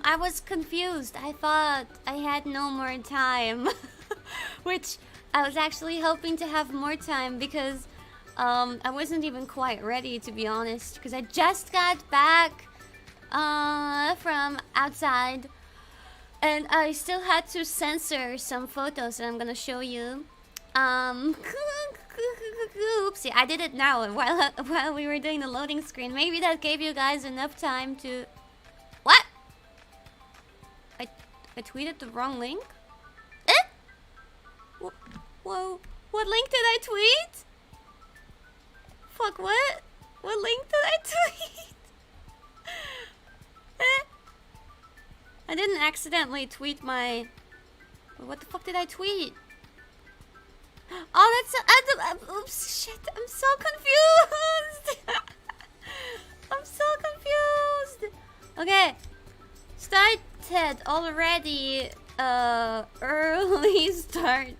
I was confused. I thought I had no more time. Which I was actually hoping to have more time because I wasn't even quite ready, to be honest, because I just got back from outside and I still had to censor some photos that I'm gonna show you. Oopsie, I did it now while we were doing the loading screen. Maybe that gave you guys enough time to... What? I tweeted the wrong link? Eh? Whoa. What link did I tweet? Fuck, what? What link did I tweet? Eh? I didn't accidentally tweet my... What the fuck did I tweet? Oh, that's... oops, shit, I'm so confused! I'm so confused! Okay. Started already. Early start.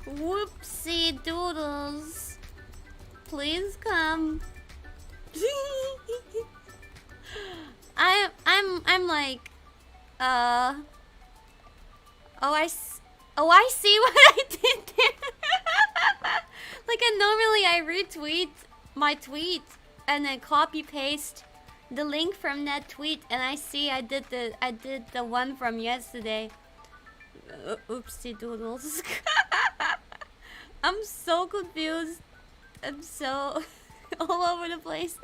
Whoopsie doodles. Please come. I'm like, oh, I see what I did there. Like, normally I retweet my tweet and then copy paste the link from that tweet, and I see I did the one from yesterday. Oopsie doodles. I'm so confused. I'm so all over the place.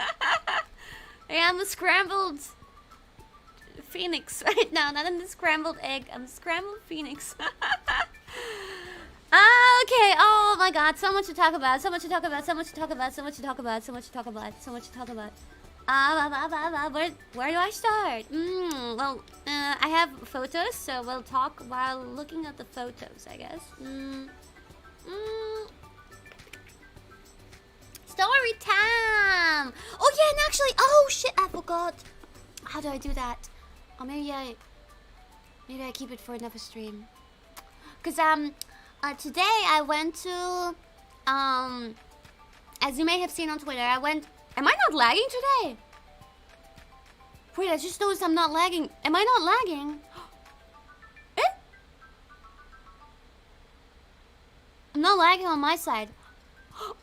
Yeah, I'm a scrambled phoenix right now, not in the scrambled egg. I'm a scrambled phoenix. Okay, oh my god, so much to talk about, so much to talk about, so much to talk about, so much to talk about, so much to talk about, so much to talk about. Where do I start? Well, I have photos, so we'll talk while looking at the photos, I guess. Story time! Oh yeah, and actually, oh shit, I forgot. How do I do that? Oh, maybe I keep it for another stream. Cause today I went to as you may have seen on Twitter, I went. Am I not lagging today? Wait, I just noticed I'm not lagging. Am I not lagging? Eh? I'm not lagging on my side.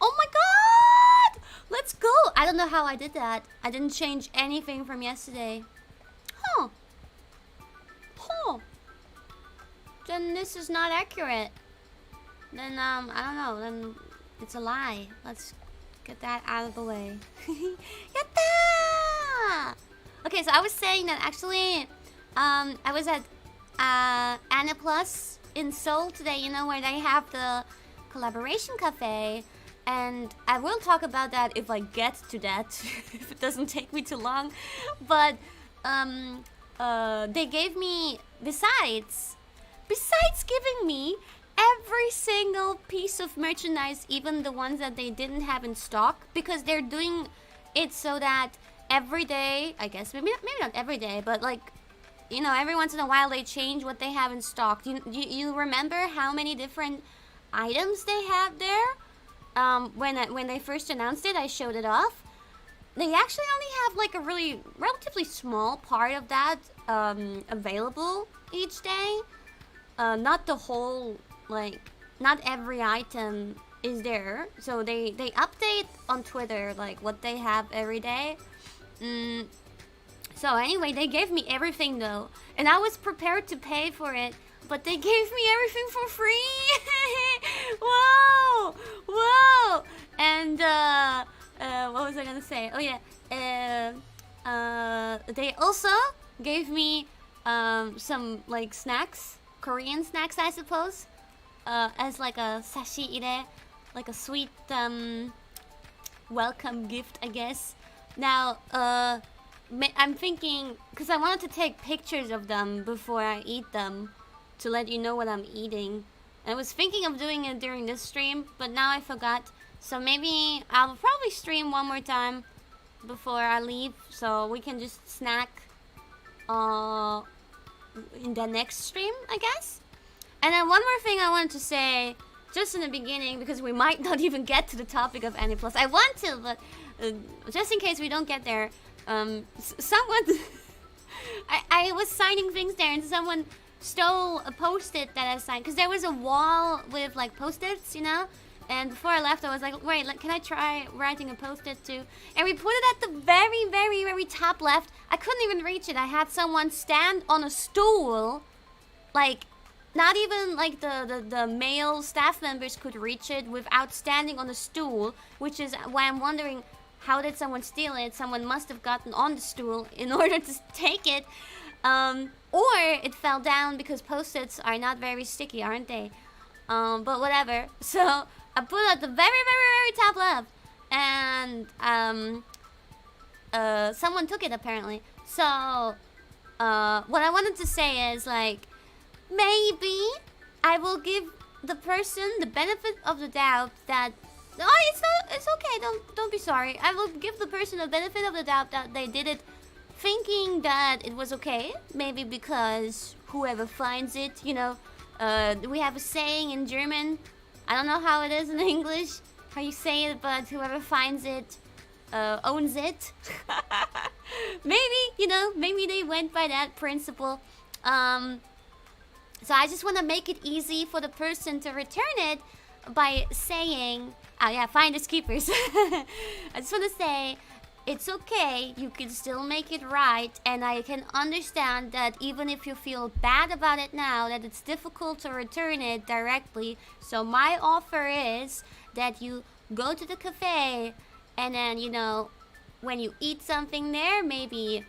Oh my god! Let's go! I don't know how I did that. I didn't change anything from yesterday. Huh. Then this is not accurate. Then, I don't know. Then it's a lie. Let's get that out of the way. Yatta! Okay, so I was saying that actually, I was at Anna Plus in Seoul today, you know, where they have the collaboration cafe. And I will talk about that if I get to that, if it doesn't take me too long. But they gave me, besides giving me every single piece of merchandise, even the ones that they didn't have in stock, because they're doing it so that every day, I guess, maybe not every day, but like, you know, every once in a while they change what they have in stock. You remember how many different items they have there? When they first announced it, I showed it off. They actually only have like a really relatively small part of that available each day. Not the whole, like, not every item is there. So they update on Twitter like what they have every day. So anyway, they gave me everything though, and I was prepared to pay for it, but they gave me everything for free. Whoa! And what was I gonna say? Oh yeah, they also gave me some like snacks, Korean snacks, I suppose, as like a sashire, like a sweet welcome gift, I guess. Now, I'm thinking, because I wanted to take pictures of them before I eat them to let you know what I'm eating. I was thinking of doing it during this stream, but now I forgot. So maybe I'll probably stream one more time before I leave, so we can just snack in the next stream, I guess. And then one more thing I wanted to say just in the beginning, because we might not even get to the topic of Annie Plus. I want to, but just in case we don't get there, someone I was signing things there and someone stole a post-it that I signed. Because there was a wall with like post-its, you know? And before I left, I was like, wait, can I try writing a post-it too? And we put it at the very, very, very top left. I couldn't even reach it. I had someone stand on a stool. Like, not even like the male staff members could reach it without standing on a stool. Which is why I'm wondering, how did someone steal it? Someone must have gotten on the stool in order to take it. Or it fell down because post-its are not very sticky, aren't they? But whatever. So I put it at the very, very, very top left. And someone took it apparently. So what I wanted to say is like, maybe I will give the person the benefit of the doubt that it's okay, don't be sorry. I will give the person the benefit of the doubt that they did it thinking that it was okay. Maybe because whoever finds it, you know, we have a saying in German. I don't know how it is in English, how you say it, but whoever finds it owns it. Maybe, you know, maybe they went by that principle. So I just want to make it easy for the person to return it by saying, oh yeah, finders keepers. I just want to say, it's okay, you can still make it right, and I can understand that even if you feel bad about it now, that it's difficult to return it directly. So my offer is that you go to the cafe, and then, you know, when you eat something there, maybe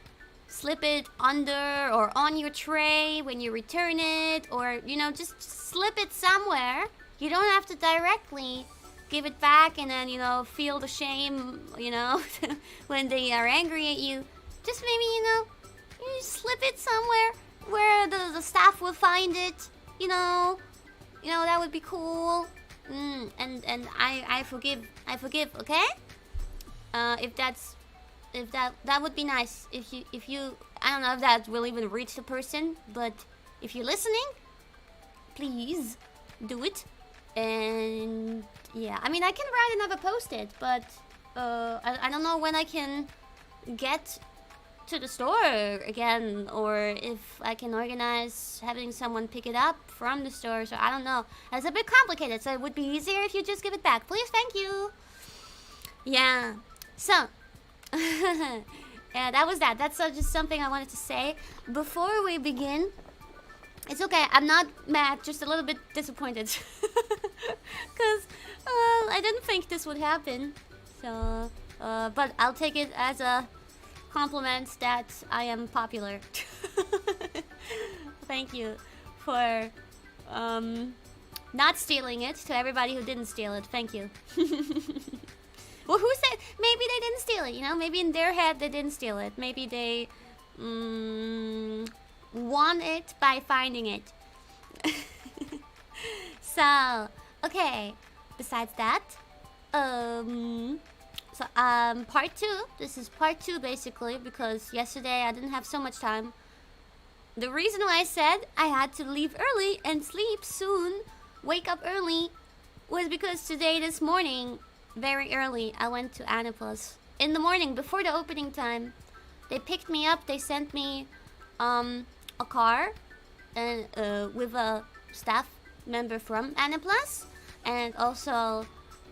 slip it under or on your tray when you return it, or, you know, just slip it somewhere. You don't have to directly give it back and then, you know, feel the shame, you know, when they are angry at you. Just maybe, you know, you slip it somewhere where the staff will find it, you know, that would be cool. And I forgive, okay? If that would be nice. If you, I don't know if that will even reach the person, but if you're listening, please do it. And yeah, I mean, I can write another post-it, but I don't know when I can get to the store again, or if I can organize having someone pick it up from the store. So I don't know. It's a bit complicated, so it would be easier if you just give it back. Please, thank you. Yeah. So yeah, that was that. That's just something I wanted to say before we begin. It's okay, I'm not mad, just a little bit disappointed. Because I didn't think this would happen. So, but I'll take it as a compliment that I am popular. Thank you for not stealing it, to everybody who didn't steal it. Thank you. Well, who said maybe they didn't steal it, you know? Maybe in their head they didn't steal it. Maybe they won it by finding it. So, okay. Besides that, part 2. This is part 2 basically, because yesterday I didn't have so much time. The reason why I said I had to leave early and sleep soon, wake up early, was because today, this morning, very early, I went to Annapolis. In the morning, before the opening time, they picked me up. They sent me a car and with a staff member from Annapolis, and also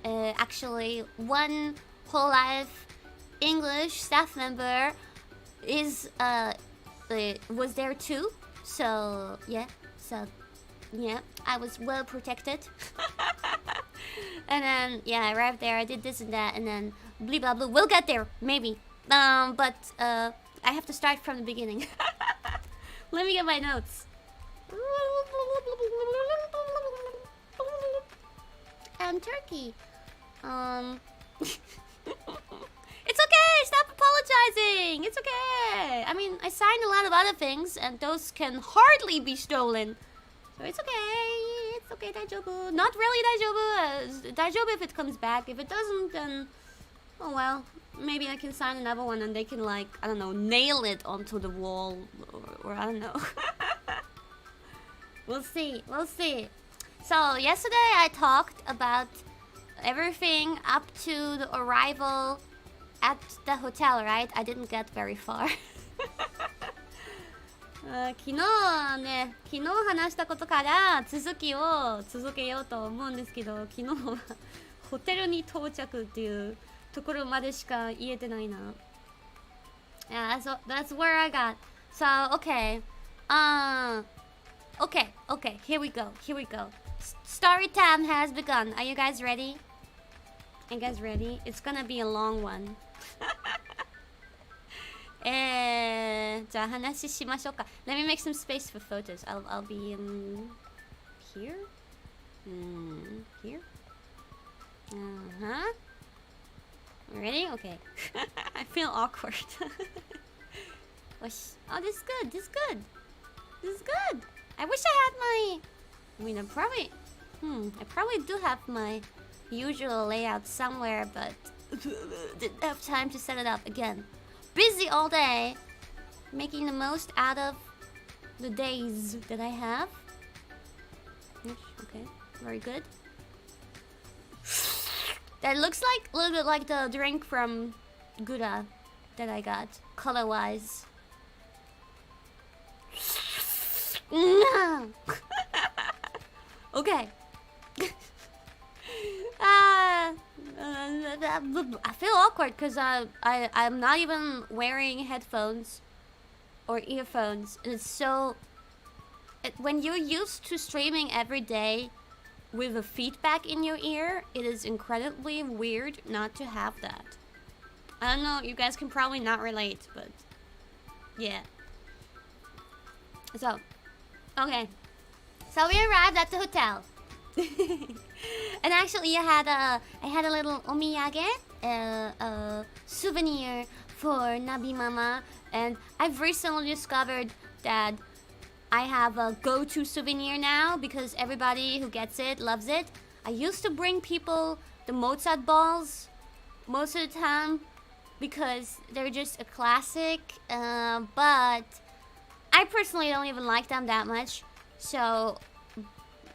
actually one 홀로라이브 English staff member was there too. So yeah, I was well protected. And then yeah, I arrived there, I did this and that, and then blah blah blah. We'll get there, maybe. But I have to start from the beginning. Let me get my notes. And Turkey. It's okay, stop apologizing. It's okay. I mean, I signed a lot of other things, and those can hardly be stolen. So it's okay. It's okay, daijoubu. Not really daijoubu. Daijoubu if it comes back. If it doesn't, then oh well. Maybe I can sign another one and they can, like, I don't know, nail it onto the wall, or I don't know. We'll see. So yesterday I talked about everything up to the arrival at the hotel, right? I didn't get very far. 昨日話したことから続けようと思うんですけど、昨日はホテルに到着っていうところまでしか言えてないな。Yeah, so that's where I got. So okay, okay, here we go. Story time has begun. Are you guys ready? Are you guys ready? It's gonna be a long one. じゃあ話しましょうか。Let me make some space for photos. I'll be in here. Here. Ready? Okay. I feel awkward. Oh, this is good. This is good. I wish I had my. I mean, I probably do have my usual layout somewhere, but didn't have time to set it up again. Busy all day, making the most out of the days that I have. Okay, very good. That looks like a little bit like the drink from Gura that I got, color-wise. Okay. I feel awkward because I'm not even wearing headphones or earphones, and it's so. When you're used to streaming every day with a feedback in your ear, it is incredibly weird not to have that. I don't know, you guys can probably not relate, but yeah. So, okay. So we arrived at the hotel. And actually I had a little omiyage, souvenir for Nabi Mama, and I've recently discovered that I have a go-to souvenir now because everybody who gets it loves it. I used to bring people the Mozart balls most of the time because they're just a classic, but I personally don't even like them that much. So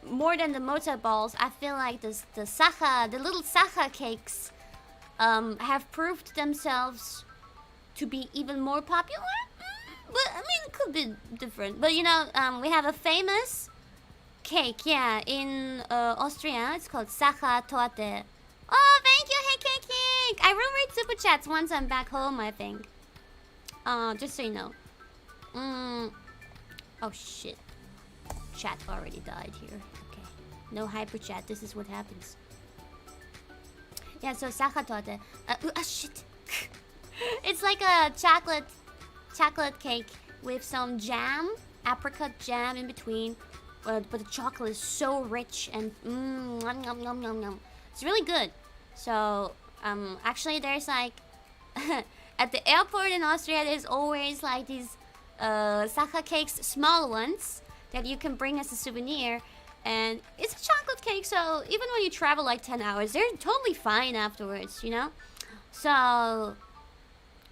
more than the Mozart balls, I feel like the little sacha cakes have proved themselves to be even more popular. But I mean, it could be different. But you know, we have a famous cake, yeah, in Austria. It's called Sachertorte. Oh, thank you, hey cake. I will read super chats once I'm back home, I think. Just so you know. Oh shit. Chat already died here. Okay. No hyper chat. This is what happens. Yeah, so Sachertorte. Shit. It's like a chocolate cake with some jam, apricot jam in between, but the chocolate is so rich and nom, nom, nom, nom, nom. It's really good. So actually there's like at the airport in Austria there's always like these sacha cakes, small ones that you can bring as a souvenir, and it's a chocolate cake, so even when you travel like 10 hours they're totally fine afterwards, you know. So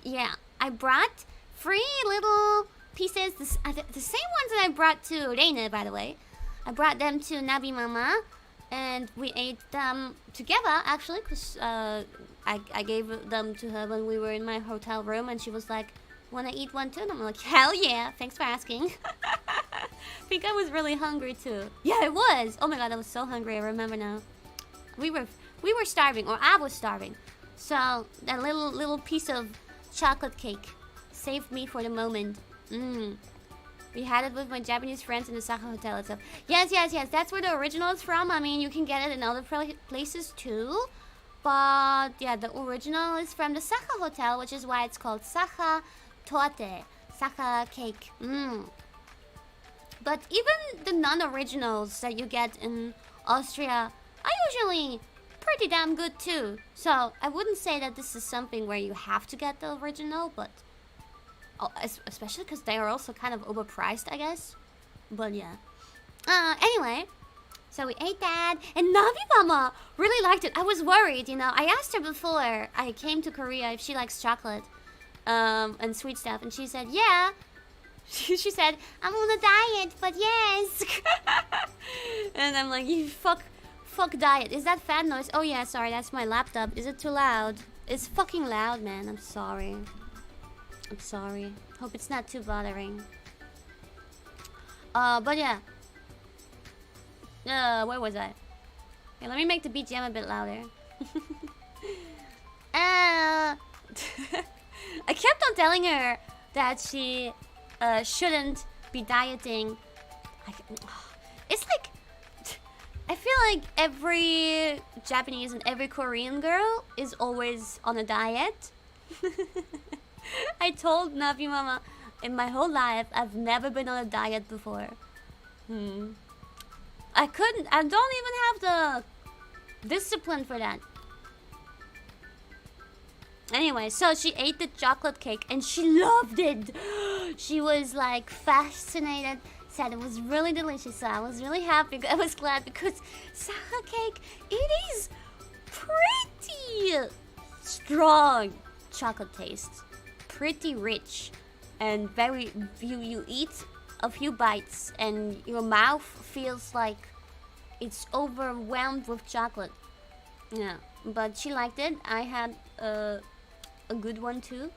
yeah, I brought 3 little pieces, the same ones that I brought to Reine, by the way. I brought them to Nabi Mama, and we ate them together, actually, because I gave them to her when we were in my hotel room, and she was like, wanna eat one too? And I'm like, hell yeah, thanks for asking. I think I was really hungry too. Yeah, I was. Oh my god, I was so hungry, I remember now. We were starving, or I was starving. So, that little piece of chocolate cake saved me for the moment. We had it with my Japanese friends in the Sacha Hotel itself. Yes, that's where the original is from. I mean, you can get it in other places too. But yeah, the original is from the Sacha Hotel, which is why it's called Sacha Torte. Sacha cake. But even the non-originals that you get in Austria are usually pretty damn good too. So I wouldn't say that this is something where you have to get the original, but especially because they are also kind of overpriced, I guess. But yeah. Anyway, so we ate that, and Nabi Mama really liked it. I was worried, you know. I asked her before I came to Korea if she likes chocolate and sweet stuff, and she said, yeah. She said, I'm on a diet, but yes. And I'm like, you fuck diet. Is that fan noise? Oh yeah, sorry, that's my laptop. Is it too loud? It's fucking loud, man. I'm sorry. Hope it's not too bothering. But yeah. Where was I? Okay, let me make the BGM a bit louder. I kept on telling her that she shouldn't be dieting. It's like, I feel like every Japanese and every Korean girl is always on a diet. I told Nabi Mama, in my whole life, I've never been on a diet before. I don't even have the discipline for that. Anyway, so she ate the chocolate cake and she loved it. She was like fascinated, said it was really delicious. So I was really happy. I was glad because sour cake, it is pretty strong chocolate taste. Pretty rich and very, you eat a few bites and your mouth feels like it's overwhelmed with chocolate. Yeah, but she liked it. I had a good one too.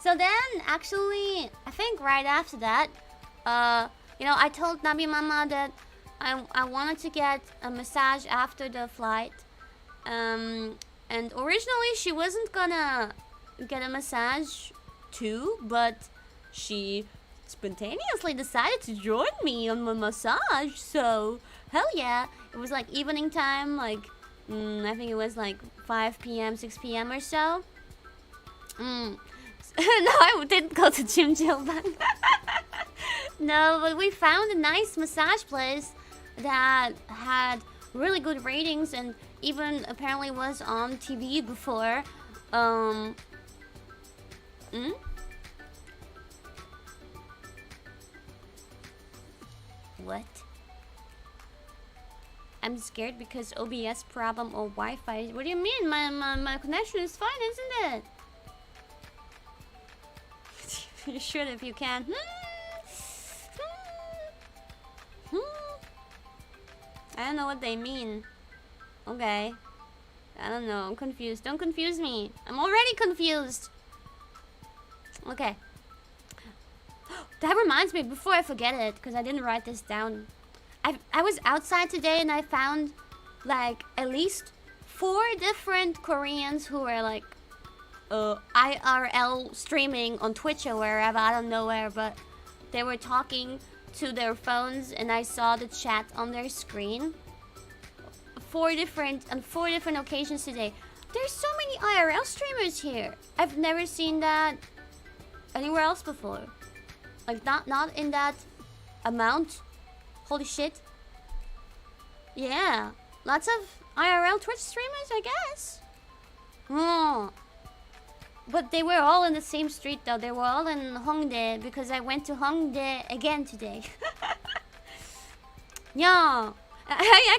So then, actually, I think right after that, I told Nabi Mama that I wanted to get a massage after the flight. And originally she wasn't gonna get a massage too, but she spontaneously decided to join me on my massage. So hell yeah, it was like evening time, like I think it was like 5 p.m. 6 p.m. or so. No, I didn't go to Jim Jilbang. No, but we found a nice massage place that had really good ratings and even apparently was on TV before. What? I'm scared because OBS problem or Wi-Fi. What do you mean? My connection is fine, isn't it? You should if you can. I don't know what they mean. Okay. I don't know. I'm confused. Don't confuse me. I'm already confused. Okay. That reminds me, before I forget it, because I didn't write this down. I was outside today and I found like at least 4 different Koreans who were like IRL streaming on Twitch or wherever, I don't know where, but they were talking to their phones and I saw the chat on their screen. 4 different occasions today. There's so many IRL streamers here. I've never seen that anywhere else before. Like not in that amount. Holy shit. Yeah. Lots of IRL Twitch streamers, I guess. But they were all in the same street though. They were all in Hongdae because I went to Hongdae again today. Yeah. I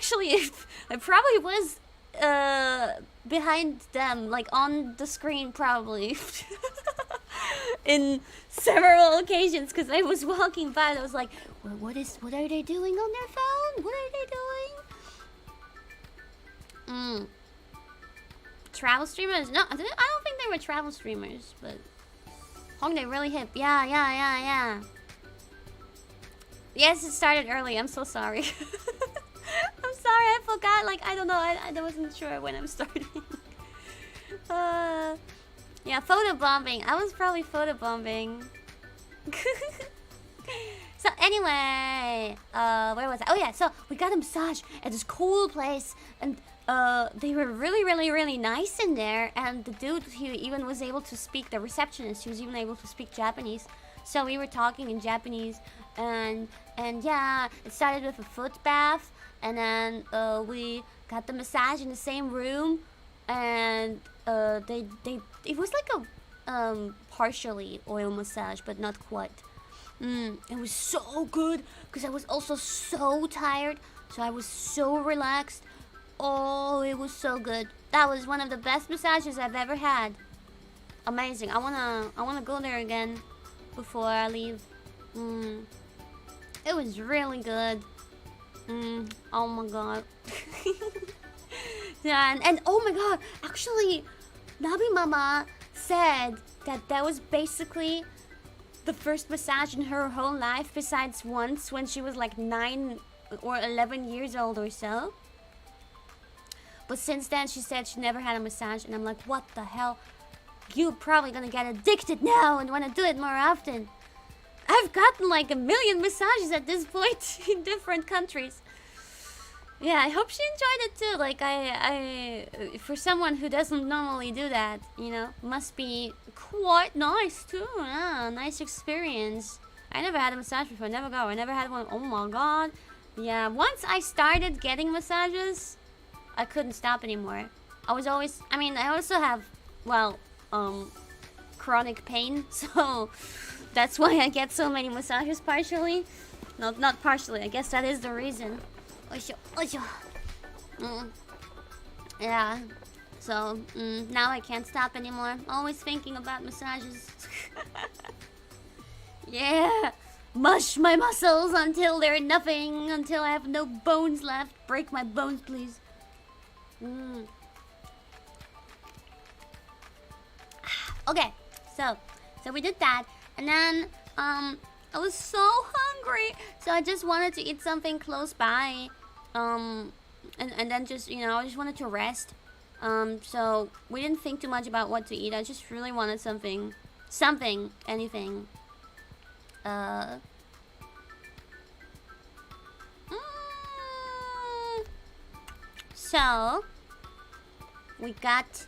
probably was behind them, like on the screen probably. In several occasions because I was walking by and I was like, well, what are they doing on their phone? What are they doing? Travel streamers? No, I don't think they were travel streamers, but Hongdae really hip. Yeah. Yes, it started early. I'm so sorry. I'm sorry, I forgot. Like, I don't know. I wasn't sure when I'm starting. Yeah, photobombing. I was probably photobombing. So anyway, where was I? Oh yeah, so we got a massage at this cool place, and they were really nice in there. And the dude, he even was able to speak. The receptionist, he was even able to speak Japanese. So we were talking in Japanese, and yeah, it started with a foot bath, and then we got the massage in the same room, and it was like a partially oil massage, but not quite. It was so good because I was also so tired, so I was so relaxed. Oh, it was so good. That was one of the best massages I've ever had. Amazing. I wanna go there again before I leave. It was really good. Oh my god. Yeah, and oh my god, actually, Nabi Mama said that was basically the first massage in her whole life, besides once when she was like 9 or 11 years old or so. But since then, she said she never had a massage, and I'm like, what the hell? You're probably gonna get addicted now and want to do it more often. I've gotten like 1 million massages at this point in different countries. Yeah, I hope she enjoyed it too. Like, I for someone who doesn't normally do that, you know, must be quite nice too. Yeah, nice experience. I never had a massage before. Never go. I never had one. Oh my god. Yeah, once I started getting massages, I couldn't stop anymore. I was always, I mean, I also have, well, chronic pain, so that's why I get so many massages partially. No, not partially. I guess that is the reason. Yeah. So, now I can't stop anymore. Always thinking about massages. Yeah. Mush my muscles until they're nothing, until I have no bones left. Break my bones, please. Okay, so we did that, and then I was so hungry, so I just wanted to eat something close by, and then just, you know, I just wanted to rest. So we didn't think too much about what to eat. I just really wanted something, anything. So we got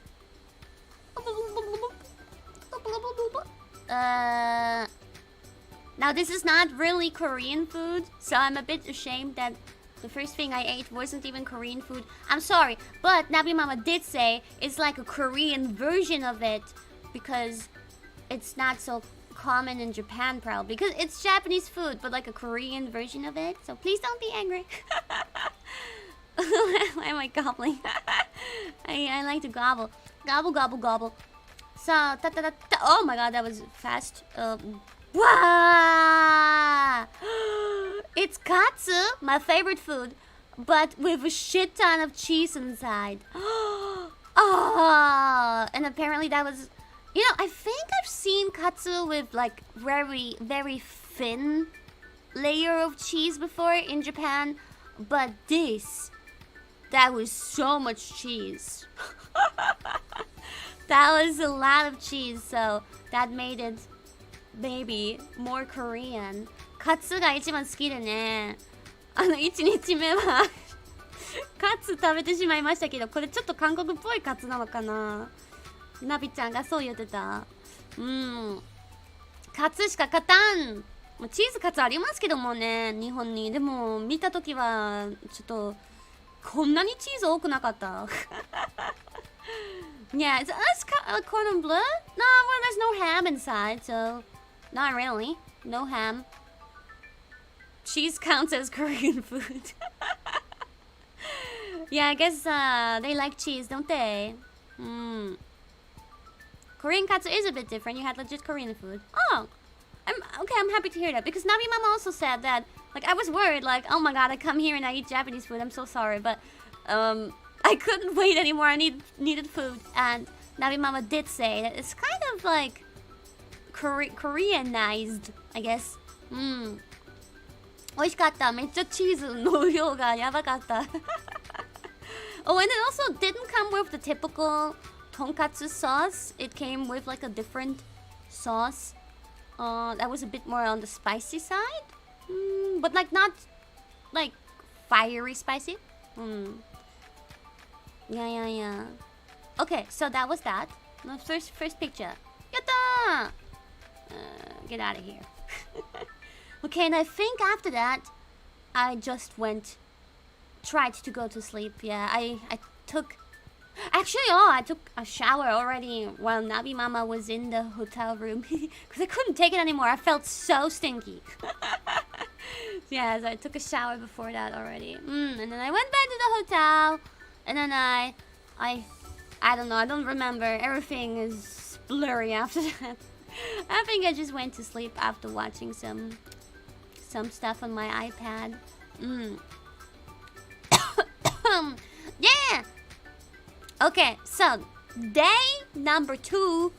now this is not really Korean food, so I'm a bit ashamed that the first thing I ate wasn't even Korean food. I'm sorry, but Nabi Mama did say it's like a Korean version of it because it's not so common in Japan, probably because it's Japanese food, but like a Korean version of it. So please don't be angry. Why am I gobbling? I like to gobble. Gobble, gobble, gobble. So, oh my god, that was fast. Wow! It's katsu, my favorite food, but with a shit ton of cheese inside. Oh, and apparently that was, you know, I think I've seen katsu with like very, very thin layer of cheese before in Japan, but that was so much cheese. That was a lot of cheese, so that made it maybe more Korean. カツが一番好きでね、1日目はカツ食べてしまいましたけど、これちょっと韓国っぽいカツなのかな。ナビちゃんがそう言ってた。カツしか勝たん。チーズカツありますけどもね、日本に。でも見たときはちょっとこんなにチーズ多くなかった。Yeah, it's cordon bleu? No, well, there's no ham inside, so not really. No ham. Cheese counts as Korean food. Yeah, I guess they like cheese, don't they? Korean katsu is a bit different. You had legit Korean food. Oh, I'm happy to hear that, because Nabi Mama also said that, like, I was worried, like, oh my god, I come here and I eat Japanese food. I'm so sorry, but I couldn't wait anymore. I needed food, and Nabi Mama did say that it's kind of like Koreanized, I guess. 美味しかった。めっちゃチーズの量がやばかった。Oh, and it also didn't come with the typical tonkatsu sauce. It came with like a different sauce that was a bit more on the spicy side, but like not like fiery spicy. Yeah. Okay, so that was that. The first picture. Yatta! Get out of here. Okay, and I think after that, I just tried to go to sleep. Yeah, I took a shower already while Nabi Mama was in the hotel room because I couldn't take it anymore. I felt so stinky. Yeah, so I took a shower before that already. And then I went back to the hotel, and then I don't know, I don't remember. Everything is blurry after that. I think I just went to sleep after watching some stuff on my iPad. Yeah! Okay, so day number 2,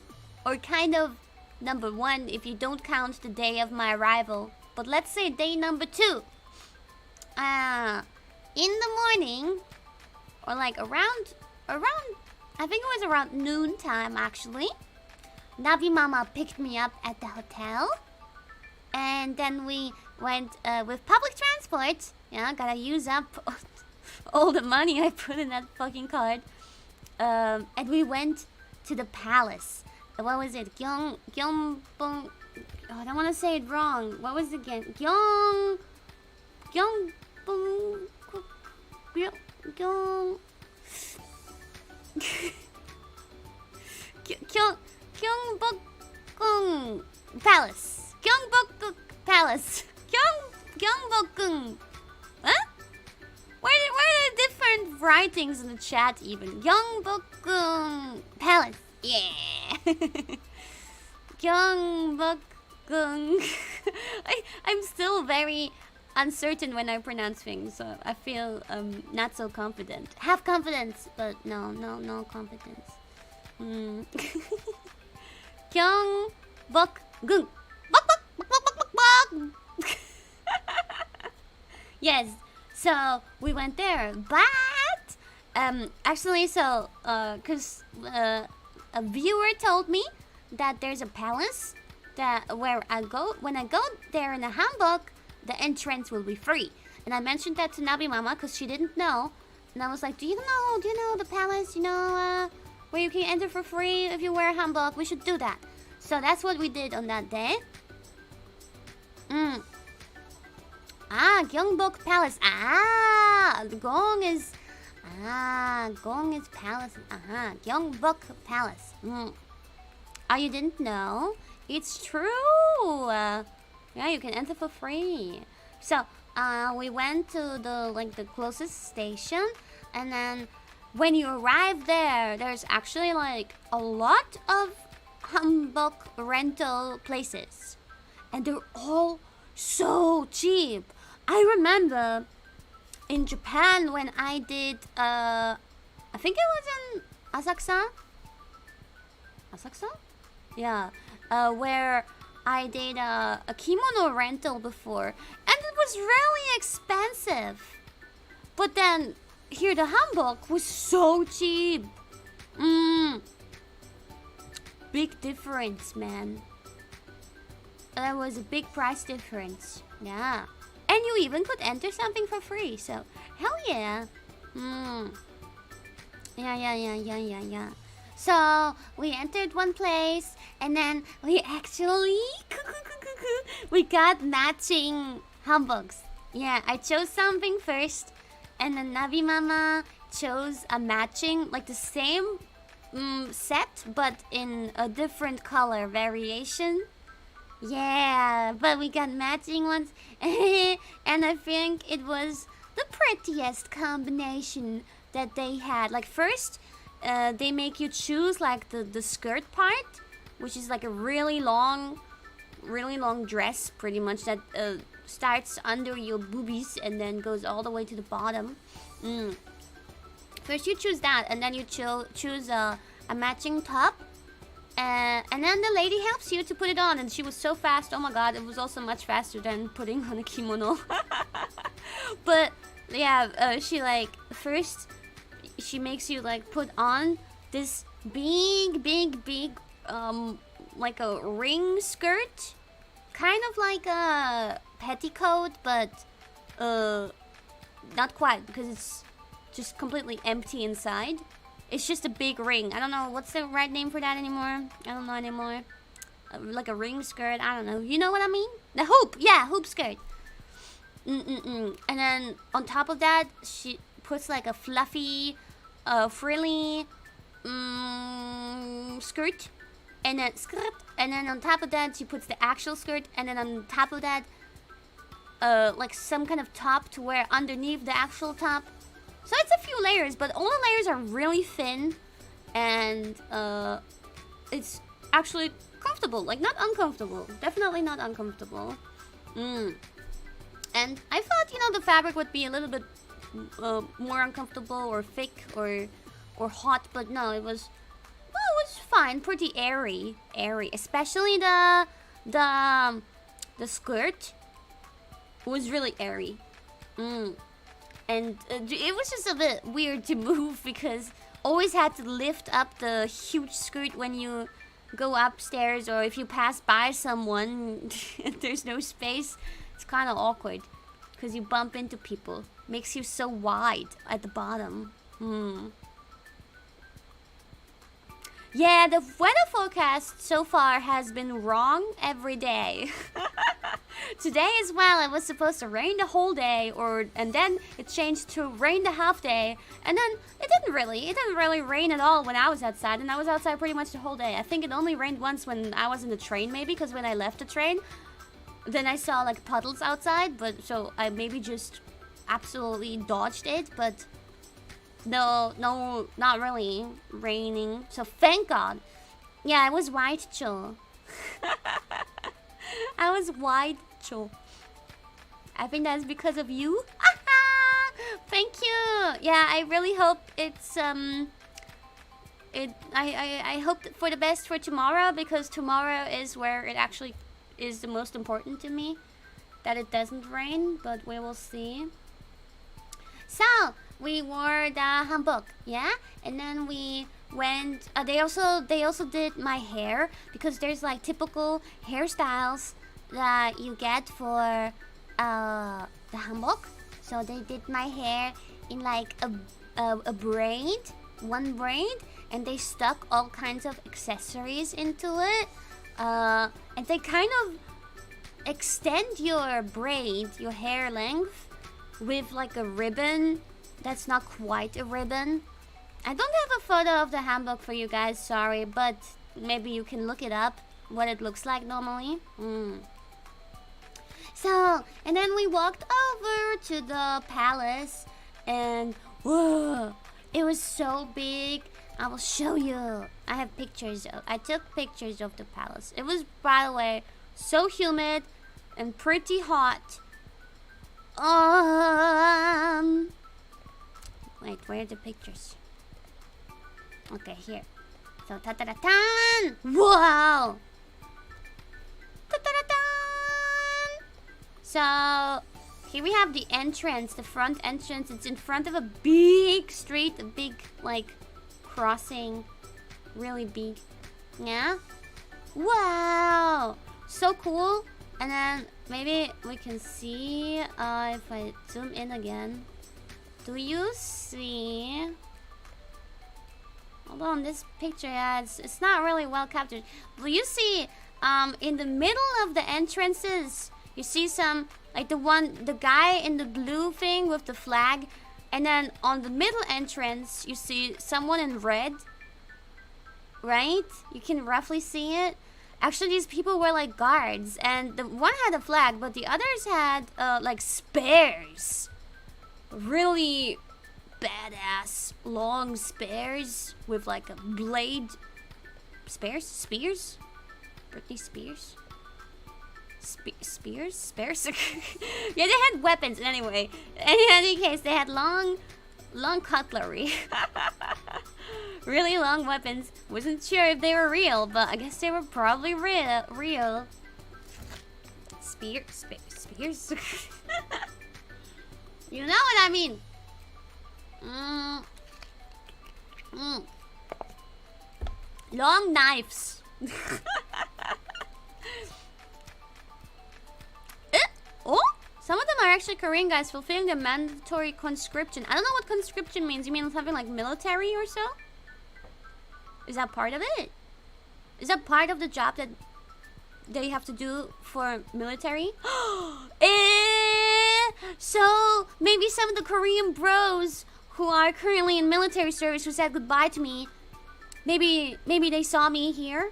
or kind of number 1 if you don't count the day of my arrival. But let's say day number 2. In the morning, or like around, I think it was around noon time actually. Nabi Mama picked me up at the hotel. And then we went with public transport. Yeah, gotta use up all the money I put in that fucking card. And we went to the palace. What was it? Gyeongbong. Oh, I don't want to say it wrong. What was it again? Gyeongbong. Gyeongbokgung Palace. Gyeongbokgung Palace. Gyeongbokgung. Huh? Where are the different writings in the chat even? Gyeongbokgung Palace. Yeah. Gyeongbokgung. I'm still very uncertain when I pronounce things, so I feel not so confident. Have confidence, but no confidence. Gyeongbokgung. Yes, so we went there, but actually, so because a viewer told me that there's a palace that where when I go there in a hanbok, the entrance will be free. And I mentioned that to Nabi Mama because she didn't know. And I was like, do you know the palace, where you can enter for free if you wear a hanbok? We should do that. So that's what we did on that day. Gyeongbok Palace. Gong is palace. Gyeongbok Palace. Oh, you didn't know? It's true. Yeah, you can enter for free. So, we went to the closest station, and then when you arrive there, there's actually like a lot of hanbok rental places, and they're all so cheap. I remember in Japan when I did I think it was in Asakusa? Yeah, where I did a kimono rental before, and it was really expensive. But then here the hanbok was so cheap. Big difference, man. There was a big price difference. Yeah. And you even could enter something for free, so hell yeah. Yeah. So we entered one place, and then we actually we got matching hanboks. Yeah, I chose something first, and then Nabi Mama chose a matching, like the same set, but in a different color variation. Yeah, but we got matching ones, and I think it was the prettiest combination that they had. Like first, they make you choose like the skirt part, which is like a really long dress, pretty much, that starts under your boobies and then goes all the way to the bottom. First you choose that, and then you choose a matching top. And then the lady helps you to put it on, and she was so fast. Oh my god, it was also much faster than putting on a kimono. But yeah, she first she makes you put on this big like a ring skirt, kind of like a petticoat, but not quite, because it's just completely empty inside. It's just a big ring. I don't know what's the right name for that anymore. I don't know anymore. Like a ring skirt. I don't know. You know what I mean? The hoop. Yeah, hoop skirt. And then on top of that, she puts like a fluffy, frilly skirt. And then skirt. And then on top of that, she puts the actual skirt. And then on top of that, like some kind of top to wear underneath the actual top. So it's a few layers, but all the layers are really thin, and it's actually comfortable. Like, not uncomfortable. Definitely not uncomfortable. And I thought, the fabric would be a little bit more uncomfortable or thick or hot, but no, it was fine, pretty airy, especially the skirt was really airy. And it was just a bit weird to move because always had to lift up the huge skirt when you go upstairs, or if you pass by someone and there's no space. It's kind of awkward because you bump into people. Makes you so wide at the bottom. Yeah, the weather forecast so far has been wrong every day. Today as well, it was supposed to rain the whole day, and then it changed to rain the half day, and then it didn't really rain at all when I was outside, and I was outside pretty much the whole day. I think it only rained once when I was in the train, maybe, because when I left the train, then I saw like puddles outside, but so I maybe just absolutely dodged it, but no, not really raining. So thank God. Yeah, I was white, Cho. I was white, Cho. I think that's because of you. Thank you. Yeah, I really hope it's I hope for the best for tomorrow, because tomorrow is where it actually is the most important to me, that it doesn't rain, but we will see. So we wore the hanbok, yeah, and then we went. They also did my hair, because there's like typical hairstyles that you get for the hanbok. So they did my hair in like a braid, one braid, and they stuck all kinds of accessories into it. And they kind of extend your braid, your hair length, with like a ribbon that's not quite a ribbon. I don't have a photo of the hanbok for you guys, sorry, but maybe you can look it up, what it looks like normally. So, and then we walked over to the palace, and whoa, it was so big. I will show you. I have pictures. I took pictures of the palace. It was, by the way, so humid and pretty hot. Wait, where are the pictures? Okay, here. So, ta-ta-da-tan! Wow! Ta-ta-da-tan! So, here we have the entrance, the front entrance. It's in front of a big street, a big, like, crossing. Really big. Yeah? Wow! So cool. And then maybe we can see if I zoom in again. Do you see? Hold on, this picture, yeah, it's not really well captured. Do you see in the middle of the entrances, you see some, like the guy in the blue thing with the flag, and then on the middle entrance you see someone in red, right? You can roughly see it. Actually, these people were like guards, and the one had a flag, but the others had like spears. Really badass long spears with like a blade. Spears? Britney Spears? Spears? Yeah, they had weapons anyway. In any case, they had long cutlery. Really long weapons. Wasn't sure if they were real, but I guess they were probably real. Spears? You know what I mean? Long knives. Oh, some of them are actually Korean guys fulfilling the mandatory conscription. I don't know what conscription means. You mean something like military or so? Is that part of it? Is that part of the job that they have to do for military? So maybe some of the Korean bros who are currently in military service who said goodbye to me, maybe they saw me here.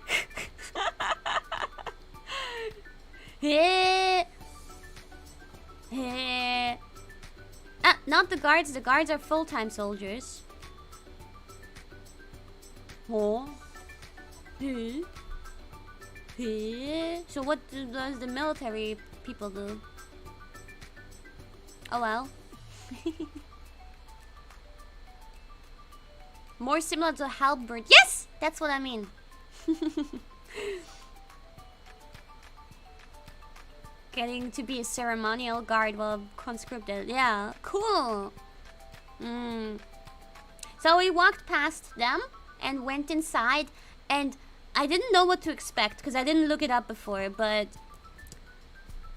Not the guards. The guards are full-time soldiers. Oh. So what does the military people do? Oh well. More similar to halberd. Yes! That's what I mean. Getting to be a ceremonial guard while conscripted. Yeah, cool. So we walked past them and went inside, and I didn't know what to expect because I didn't look it up before, but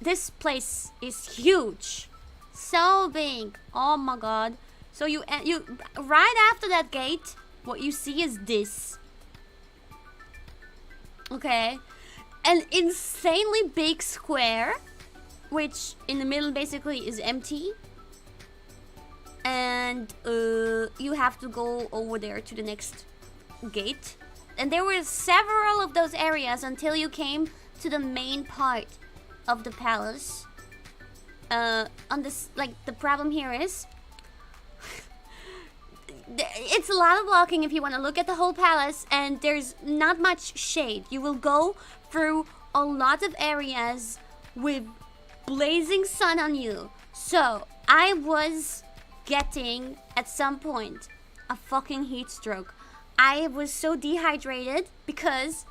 this place is huge. So big. Oh my god. So you right after that gate, what you see is this. Okay. An insanely big square, which in the middle basically is empty. And you have to go over there to the next gate. And there were several of those areas until you came to the main part of the palace. On this, like, the problem here is it's a lot of walking if you want to look at the whole palace, and there's not much shade. You will go through a lot of areas with blazing sun on you. So I was getting at some point a fucking heat stroke. I was so dehydrated because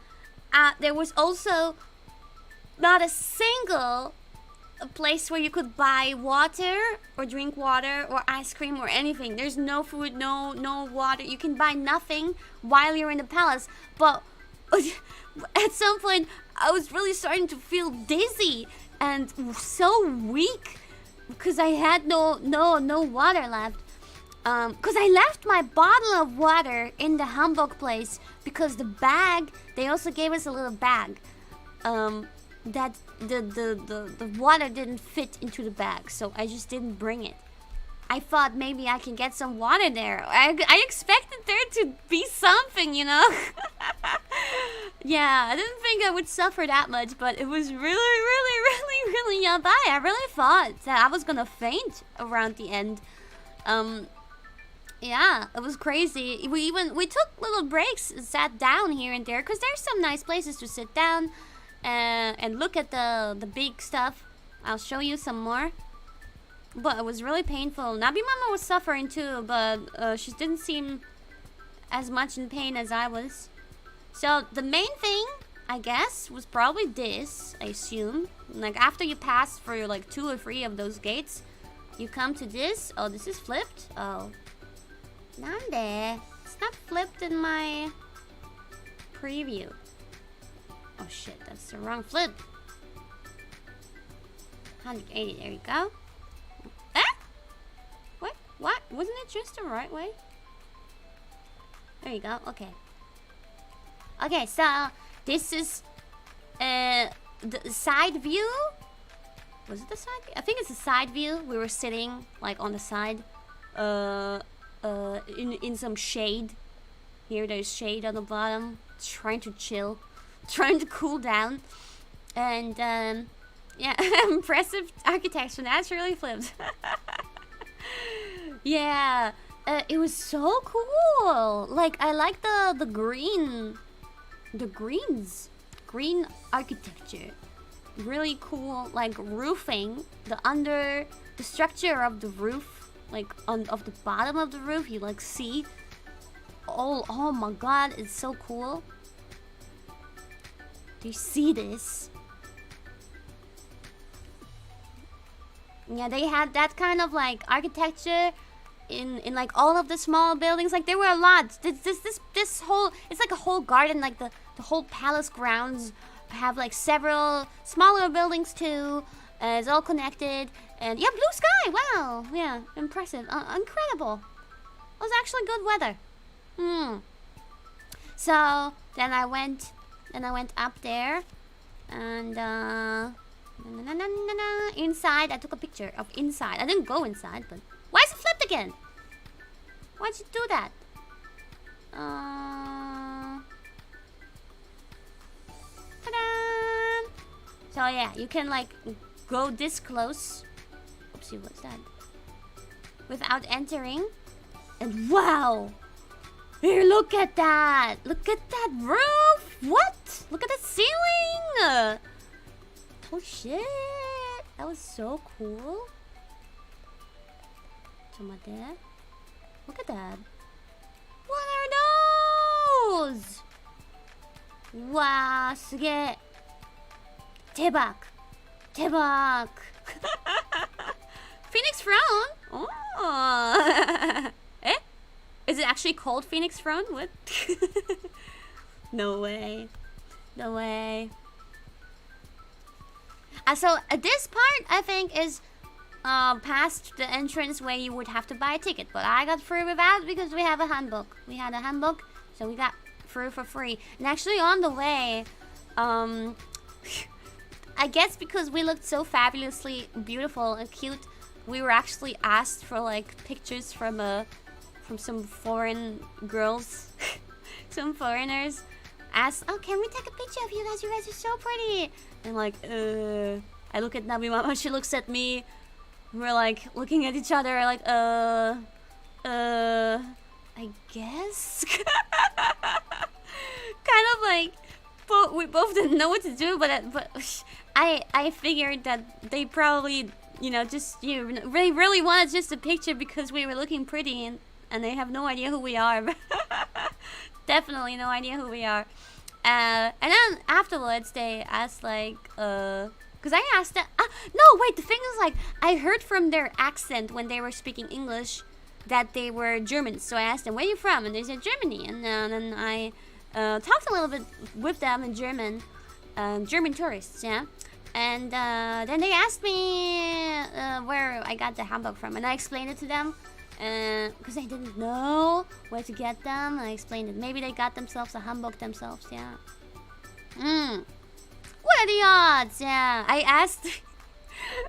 there was also not a single place where you could buy water or drink water or ice cream or anything. There's no food, no water. You can buy nothing while you're in the palace. But at some point I was really starting to feel dizzy and so weak because I had no water left. Because I left my bottle of water in the Hamburg place because the bag, they also gave us a little bag. That the water didn't fit into the bag, so I just didn't bring it. I thought maybe I can get some water there. I expected there to be something, you know. Yeah, I didn't think I would suffer that much, but it was really bad. I really thought that I was gonna faint around the end. Yeah, it was crazy. We took little breaks, sat down here and there, because there's some nice places to sit down and look at the big stuff. I'll show you some more. But it was really painful. Nabi Mama was suffering too, but she didn't seem as much in pain as I was. So the main thing, I guess, was probably this, I assume. Like after you pass through like 2 or 3 of those gates, you come to this. Oh, this is flipped? Oh. Nande? It's not flipped in my preview. Oh shit, that's the wrong flip. 180, there you go. Eh? What? What? Wasn't it just the right way? There you go, okay. Okay, so this is the side view. Was it the side view? I think it's the side view. We were sitting like on the side in some shade. Here there's shade on the bottom. Trying to chill. Trying to cool down. And yeah, impressive architecture. That's really flipped. Yeah, it was so cool. Like I like the green, green architecture. Really cool, like roofing. The structure of the roof, like of the bottom of the roof, you like see. Oh my god, it's so cool. Do you see this? Yeah, they had that kind of like architecture in like all of the small buildings. Like there were a lot. This whole, it's like a whole garden. Like the whole palace grounds have like several smaller buildings too. It's all connected. And yeah, blue sky. Wow. Yeah, impressive. Incredible. It was actually good weather. So then I went up there, and inside I took a picture of inside. I didn't go inside, but why is it flipped again? Why'd you do that? Ta-da! So yeah, you can like go this close. Oopsie, what's that? Without entering. And wow! Here, look at that! Look at that roof! What? Look at the ceiling! Oh shit! That was so cool. Look at that. What are those? 와, すげえ. 대박. 대박. Phoenix Throne? Oh. Eh? Is it actually called Phoenix Throne? What? No way. No way. So this part, I think, is past the entrance where you would have to buy a ticket. But I got through without because we have a handbook. We had a handbook, so we got through for free. And actually on the way, I guess because we looked so fabulously beautiful and cute, we were actually asked for like pictures from some foreign girls. Some foreigners asked, "Oh, can we take a picture of you guys? You guys are so pretty." And like, I look at Nabi Mama, she looks at me. We're like looking at each other like, I guess. Kind of like, we both didn't know what to do, but I figured that they probably, just really wanted just a picture because we were looking pretty, and they have no idea who we are. Definitely no idea who we are. And then afterwards they asked like, because I asked them, no wait, the thing is like, I heard from their accent when they were speaking English that they were Germans. So I asked them, where are you from? And they said Germany. And then I talked a little bit with them in German, German tourists, yeah. And then they asked me where I got the handbook from, and I explained it to them. Because I didn't know where to get them. I explained it. Maybe they got themselves a handbook themselves, yeah. What are the odds? Yeah, I asked.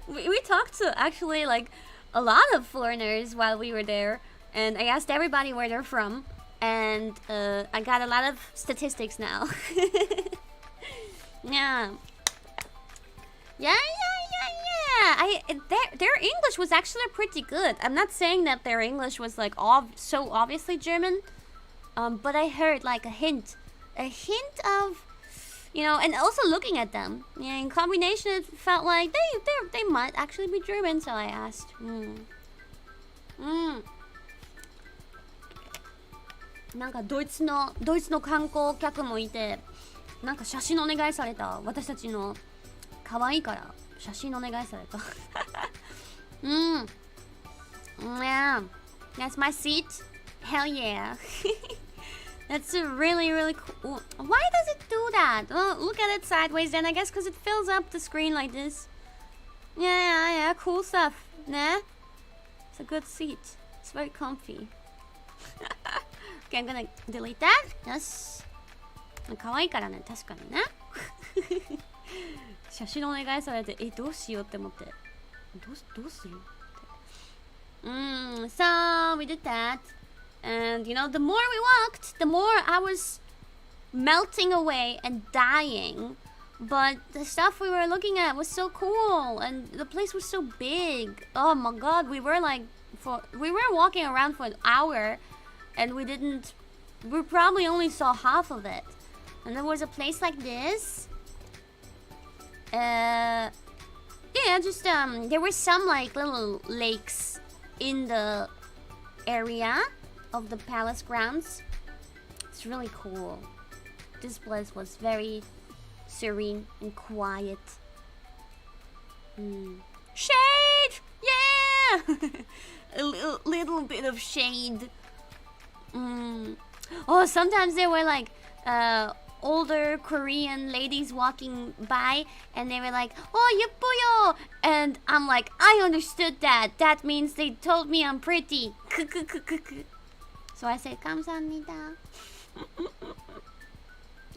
we talked to actually like a lot of foreigners while we were there, and I asked everybody where they're from, and I got a lot of statistics now. Yeah. Yeah. Their English was actually pretty good. I'm not saying that their English was like so obviously German, but I heard like a hint of, and also looking at them, in combination, it felt like they might actually be German. So I asked. なんかドイツの観光客もいて、なんか写真お願いされた。私たちの可愛いから。写真お願いされた。Yeah. That's my seat. Hell yeah. That's a really, really cool. Why does it do that? Well, look at it sideways then, I guess, because it fills up the screen like this. Yeah. Cool stuff. Nah? It's a good seat. It's very comfy. Okay, I'm gonna delete that. Yes. 可愛いからね、確かにね。写真お願いされて、どうしようって思って。どうするって。So we did that. And the more we walked, the more I was melting away and dying. But the stuff we were looking at was so cool, and the place was so big. Oh my god, we were walking around for an hour, and we probably only saw half of it. And there was a place like this. There were some like little lakes in the area of the palace grounds. It's really cool. This place was very serene and quiet. Shade! Yeah! A little bit of shade. Oh, sometimes there were like older Korean ladies walking by, and they were like, "Oh, 예뻐요," and I'm like, I understood that. That means they told me I'm pretty. So I said, 감사합니다.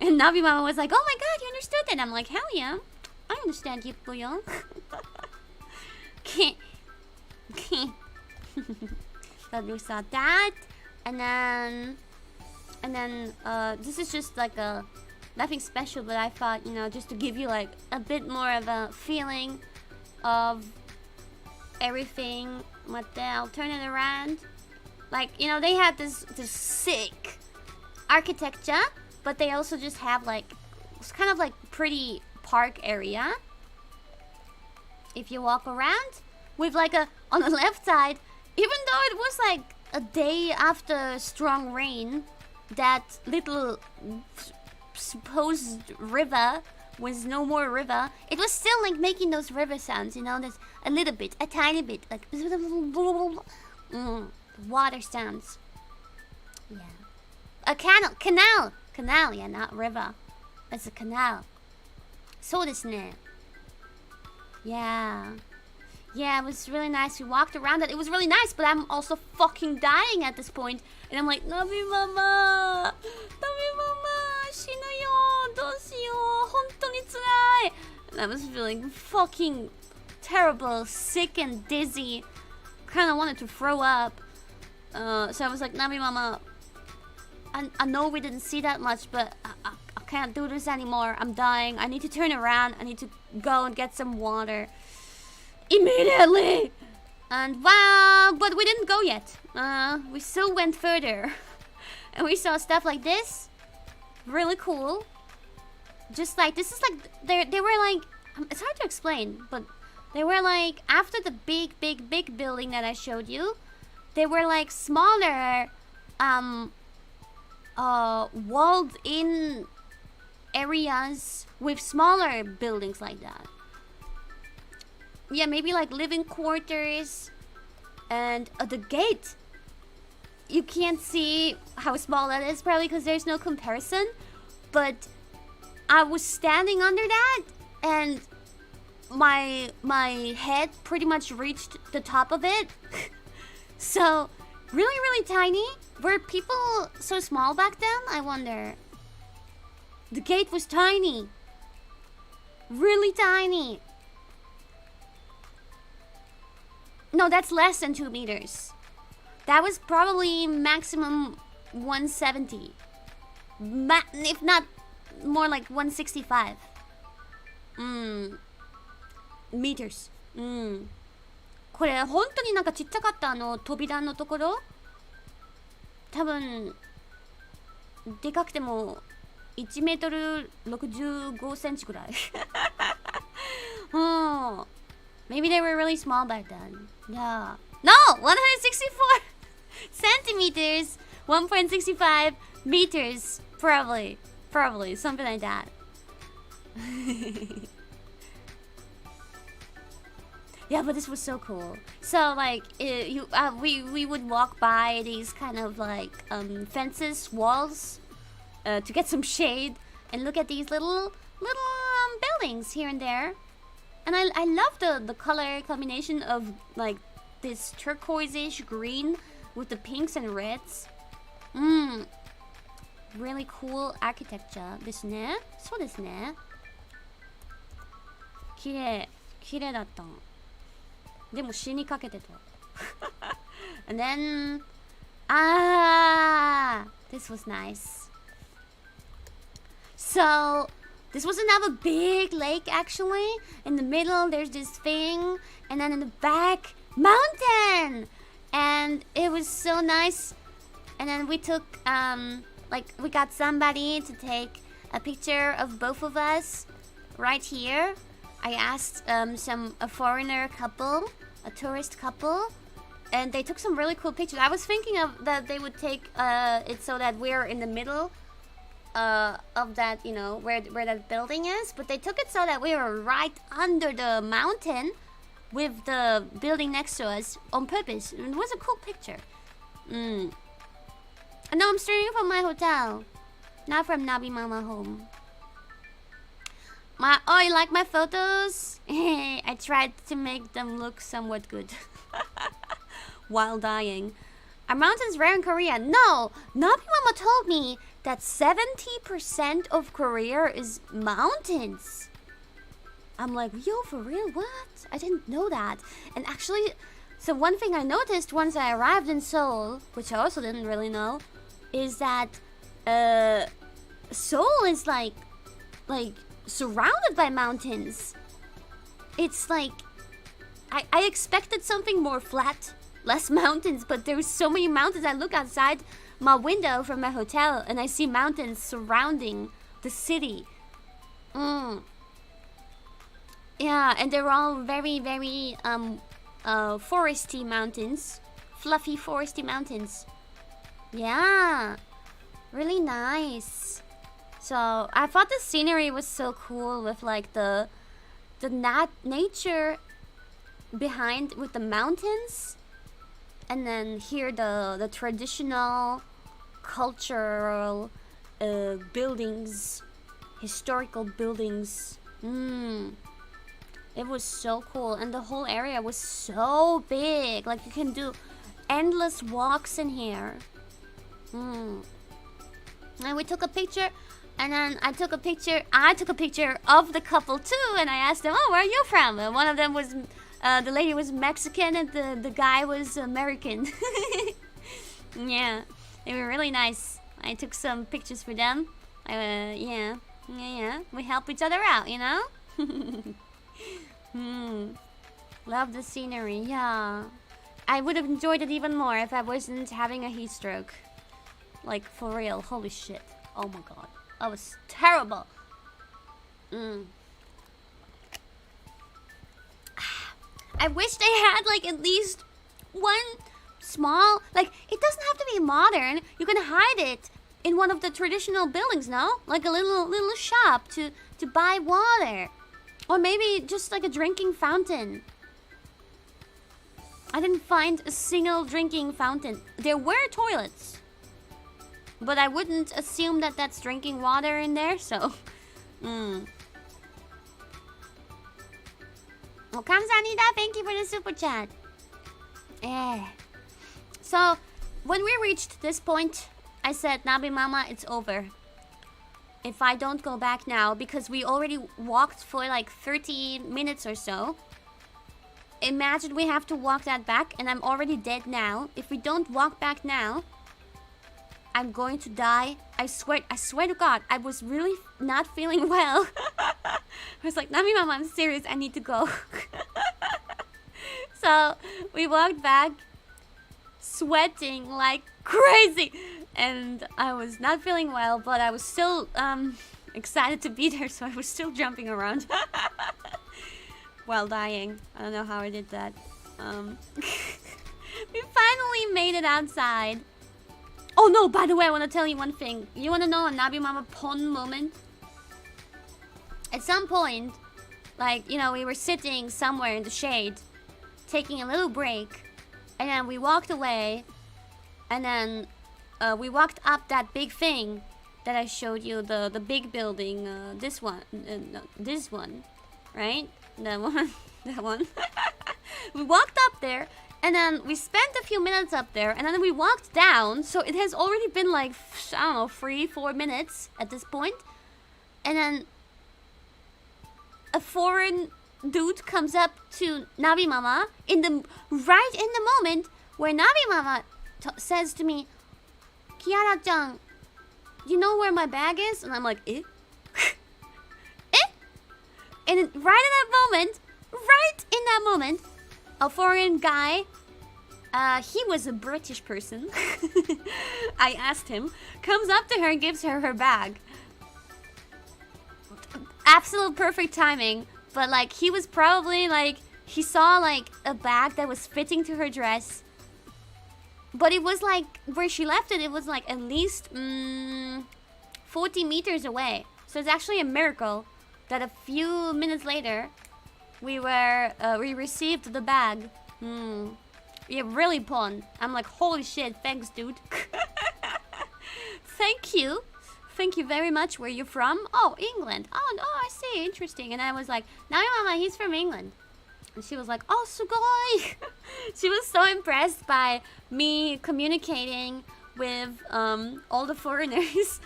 And Nabi Mama was like, "Oh my god, you understood that?" I'm like, "Hell yeah, I understand 예뻐요." So we saw that, and then this is just like nothing special, but I thought, just to give you like a bit more of a feeling of everything. I'll turn it around. Like, they had this sick architecture, but they also just have like, it's kind of like pretty park area. If you walk around with like on the left side, even though it was like a day after strong rain, that little supposed river was no more river, it was still like making those river sounds, you know, there's a little bit, a tiny bit, like water sounds. Yeah. A canal, yeah, not river. It's a canal. そうですね. Yeah. Yeah, it was really nice. We walked around it. It was really nice, but I'm also fucking dying at this point. And I'm like, Nabi mama, 死ぬよ、どうしよう、本当に辛い. And I was feeling fucking terrible, sick and dizzy. Kind of wanted to throw up. So I was like, Nabi mama, I know we didn't see that much, but I can't do this anymore. I'm dying. I need to turn around. I need to go and get some water. Immediately! And wow, but we didn't go yet. We still went further. And we saw stuff like this. Really cool. Just like, this is like, they were like, it's hard to explain, but they were like, after the big building that I showed you, they were like smaller, walled in areas with smaller buildings like that. Yeah, maybe like living quarters. And the gate, you can't see how small that is probably because there's no comparison, but I was standing under that and my head pretty much reached the top of it. So really tiny. Were people so small back then? I wonder. The gate was tiny. Really tiny. No, that's less than 2 meters. That was probably maximum 170. If not more like 165. Meters. これ本当になんかちっちゃかった扉のところ。多分でかくても1メートル65センチぐらい。Oh, maybe they were really small back then. Yeah. No, 164 centimeters, 1.65 meters, probably something like that. Yeah, but this was so cool. So like, we would walk by these kind of like fences, walls, to get some shade and look at these little buildings here and there. And I love the color combination of like this turquoise-ish green with the pinks and reds. Really cool architecture ですね。そうですね。綺麗だった。でも死にかけてた。And then, this was nice. So, this was another big lake actually. In the middle, there's this thing, and then in the back, mountain. And it was so nice. And then we took, we got somebody to take a picture of both of us right here. I asked a foreigner couple, a tourist couple, and they took some really cool pictures. I was thinking of that they would take it so that we're in the middle of that, you know, where that building is, but they took it so that we were right under the mountain with the building next to us on purpose. It was a cool picture. And now I'm streaming from my hotel, not from Nabi Mama home. Oh, you like my photos? I tried to make them look somewhat good while dying. Are mountains rare in Korea? No, Nabi Mama told me that 70% of Korea is mountains. I'm like, yo, for real? What? I didn't know that. And actually, so one thing I noticed once I arrived in Seoul, which I also didn't really know, is that Seoul is like surrounded by mountains. It's like I expected something more flat, less mountains, but there's so many mountains. I look outside my window from my hotel and I see mountains surrounding the city. Yeah, and they're all very foresty mountains, fluffy foresty mountains. Yeah, really nice. So I thought the scenery was so cool with like the nature behind with the mountains, and then here the traditional cultural buildings, historical buildings. It was so cool, and the whole area was so big. Like you can do endless walks in here. And we took a picture, and then I took a picture of the couple too, and I asked them, oh, where are you from? And one of them was the lady was Mexican, and the guy was American. Yeah, they were really nice. I took some pictures for them. Yeah, we help each other out, you know. Love the scenery. Yeah, I would have enjoyed it even more if I wasn't having a heat stroke. Like, for real. Holy shit. Oh my god. That was terrible. I wish they had, like, at least one small... Like, it doesn't have to be modern. You can hide it in one of the traditional buildings, no? Like a little shop to buy water. Or maybe just, like, a drinking fountain. I didn't find a single drinking fountain. There were toilets. But I wouldn't assume that that's drinking water in there, so... Well, 감사합니다. Thank you for the super chat. So, when we reached this point, I said, Nabi Mama, it's over. If I don't go back now, because we already walked for like 30 minutes or so. Imagine we have to walk that back, and I'm already dead now. If we don't walk back now, I'm going to die. I swear to God, I was really not feeling well. I was like, Nami Mama, I'm serious, I need to go. So we walked back, sweating like crazy. And I was not feeling well, but I was still excited to be there, so I was still jumping around. While dying. I don't know how I did that. We finally made it outside. Oh no, by the way, I want to tell you one thing. You want to know a Nabi Mama pon moment? At some point, like, you know, we were sitting somewhere in the shade, taking a little break, and then we walked away, and then we walked up that big thing that I showed you, the big building, this one, no, this one, right? That one, that one. We walked up there, and then we spent a few minutes up there, and then we walked down, so it has already been like, I don't know, 3-4 minutes at this point. And then a foreign dude comes up to Nabi Mama right in the moment where Nabi Mama says to me, Kiara-chan, you know where my bag is? And I'm like, eh? Eh? And right in that moment, a foreign guy, he was a British person, I asked him, comes up to her and gives her her bag. Absolute perfect timing, but like he was probably like, he saw like a bag that was fitting to her dress, but it was like, where she left it, it was like at least 40 meters away. So it's actually a miracle that a few minutes later, we received the bag. Yeah, really pon. I'm like, holy shit, thanks, dude. Thank you. Thank you very much. Where you from? Oh, England. Oh, I see. Interesting. And I was like, Nabi Mama, he's from England. And she was like, oh, sugoi. She was so impressed by me communicating with all the foreigners.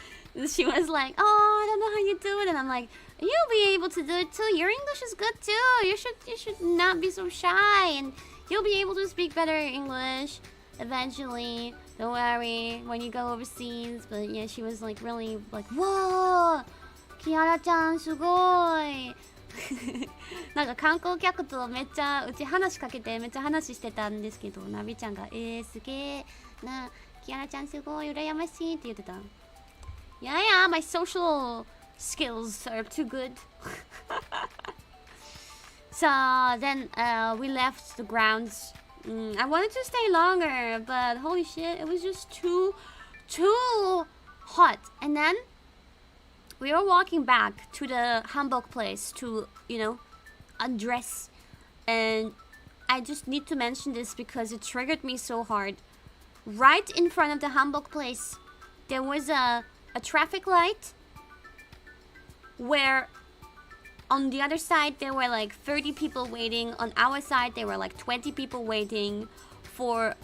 She was like, oh, I don't know how you do it. And I'm like, you'll be able to do it too. Your English is good too. You should not be so shy, and you'll be able to speak better English eventually. Don't worry when you go overseas. But yeah, she was like really like, whoa, Kiara-chan, sugoi. なんか観光客とめっちゃうち話しかけてめっちゃ話してたんですけど、ナビちゃんがすげえな、キアラちゃんすごい羨ましいって言ってた。Yeah, my social skills are too good. So then we left the grounds. I wanted to stay longer, but holy shit, it was just too hot. And then we were walking back to the hanbok place to, undress. And I just need to mention this because it triggered me so hard. Right in front of the hanbok place, there was a traffic light where on the other side there were like 30 people waiting. On our side there were like 20 people waiting for,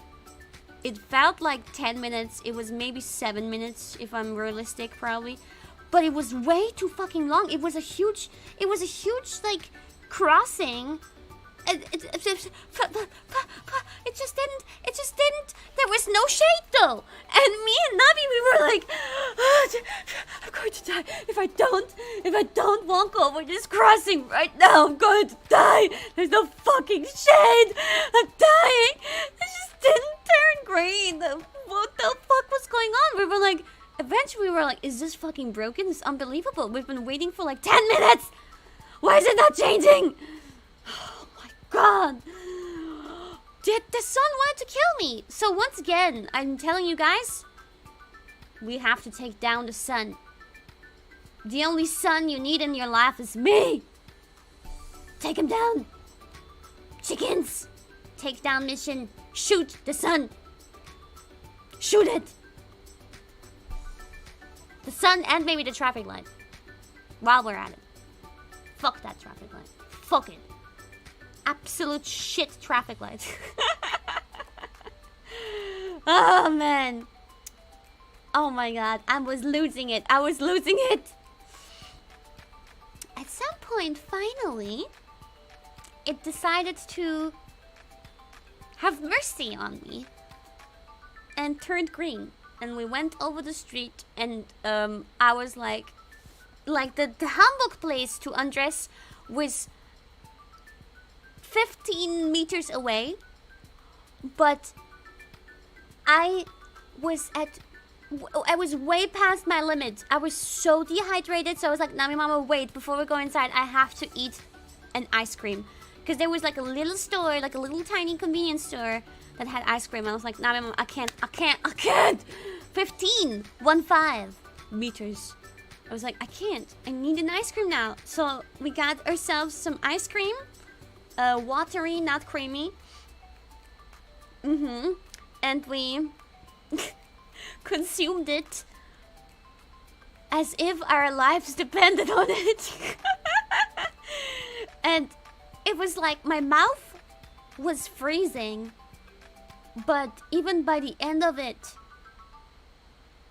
it felt like 10 minutes. It was maybe 7 minutes if I'm realistic, probably. But it was way too fucking long. It was a huge like crossing. It just didn't, there was no shade though. And me and Nabi, we were like, I'm going to die. If I don't walk over this crossing right now, I'm going to die. There's no fucking shade. I'm dying. It just didn't turn green. What the fuck was going on? We were like, eventually we were like, is this fucking broken? It's unbelievable. We've been waiting for like 10 minutes. Why is it not changing? God, the sun wanted to kill me. So once again, I'm telling you guys, we have to take down the sun. The only sun you need in your life is me. Take him down. Chickens. Take down mission. Shoot the sun. Shoot it. The sun and maybe the traffic light. While we're at it. Fuck that traffic light. Fuck it. Absolute shit traffic light. Oh man. Oh my god. I was losing it. At some point, finally, it decided to have mercy on me and turned green. And we went over the street and I was like the hanbok place to undress was 15 meters away, but I was way past my limit. I was so dehydrated, so I was like, Nami Mama, wait, before we go inside, I have to eat an ice cream. Because there was like a little store, like a little tiny convenience store that had ice cream. I was like, Nami Mama, I can't. 15 meters. I was like, I can't. I need an ice cream now. So we got ourselves some ice cream. Watery, not creamy. And we consumed it as if our lives depended on it. And it was like my mouth was freezing, but even by the end of it,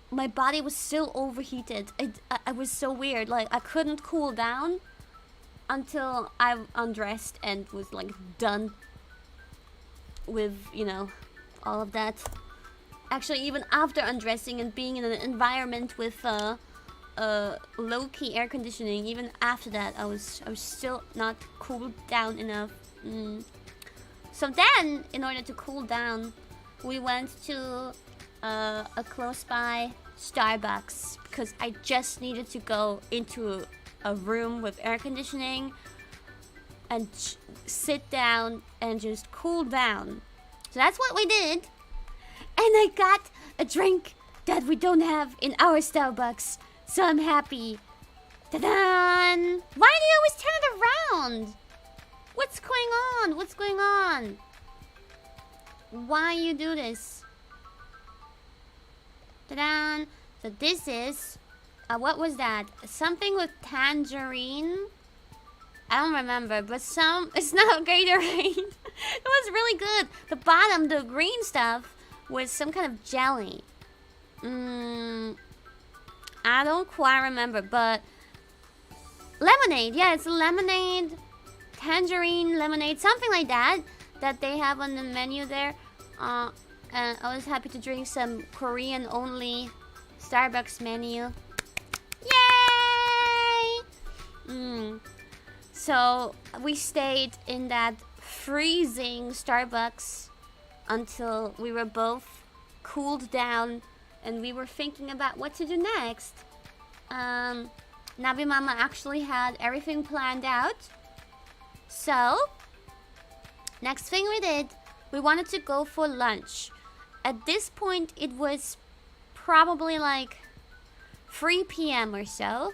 my body was still overheated. I was so weird. Like, I couldn't cool down until I undressed and was like done with, all of that. Actually, even after undressing and being in an environment with low-key air conditioning, even after that, I was still not cooled down enough. So then, in order to cool down, we went to a close by Starbucks because I just needed to go into a room with air conditioning and sit down and just cool down. So that's what we did. And I got a drink that we don't have in our Starbucks. So I'm happy. Ta-da! Why do you always turn it around? What's going on? Why you do this? Ta-da! So this is... what was that? Something with tangerine? I don't remember, but it's not Gatorade. It was really good. The bottom, the green stuff, was some kind of jelly. I don't quite remember, but lemonade. Yeah, it's lemonade, tangerine lemonade, something like that they have on the menu there. And I was happy to drink some Korean-only Starbucks menu. Yay! So we stayed in that freezing Starbucks until we were both cooled down and we were thinking about what to do next. Nabi Mama actually had everything planned out. So, next thing we did, we wanted to go for lunch. At this point, it was probably like 3 p.m. or so.